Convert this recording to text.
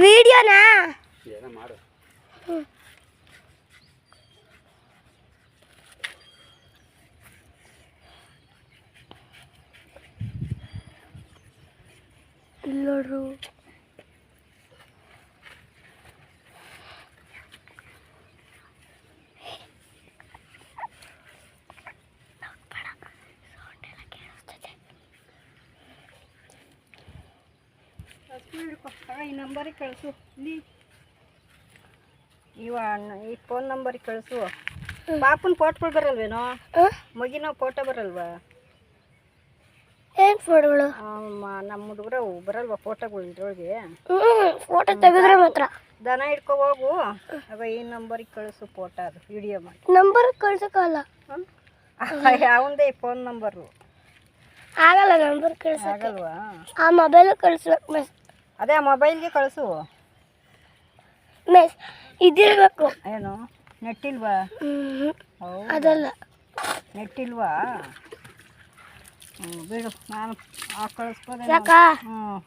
ವಿಡಿಯೋನಾ ಏನೋ ಮಾಡು. ನೋಡ್ರು ಈ ನಂಬರಿಗೆ ಕಳಿಸು ಈ ಫೋನ್ ನಂಬರಿಗೆ ಕಳಿಸು. ಪಾಪನ ಫೋಟೋಗಳು ಬರಲ್ವೇನೋ? ಮಗಿನ ಫೋಟೋ ಬರಲ್ವಾ? ಏನು ಫೋಟೋಗಳು? ನಮ್ಮ ಹುಡುಗರ ಬರಲ್ವಾ ಫೋಟೋಗಳು ಇದ್ರೊಳಗೆ? ಫೋಟೋ ತೆಗೆದ್ರೆ ಮಾತ್ರ. ದನ ಹಿಡ್ಕೊ ಹೋಗು. ಆಗ ಈ ನಂಬರಿಗೆ ಕಳಿಸು ಫೋಟೋ, ಅದು ವಿಡಿಯೋ ಮಾಡಿ. ನಂಬರ್ ಕಳ್ಸೋಕ್ಕಲ್ಲ. ಯಾವಂದೇ ಫೋನ್ ನಂಬರು ಆಗಲ್ಲ. ನಂಬರ್ ಕಳ್ಸೋಕೆ ಆಗಲ್ವಾ? ಆ ಮೊಬೈಲ್ ಕಳಿಸ್ಬೇಕು ಮಿಸ್. ಅದೇ ಆ ಮೊಬೈಲ್ಗೆ ಕಳಿಸು ಮಿಸ್. ಇದಿರಬೇಕು. ಏನು ನೆಟ್ಟಿಲ್ವಾ? ಅದಲ್ಲ. ನೆಟ್ಟಿಲ್ವಾ? ಬಿಡು, ನಾನು ಕಳಿಸ್ಬೋದೇ. ಯಾಕಾ? ಹ್ಞೂ.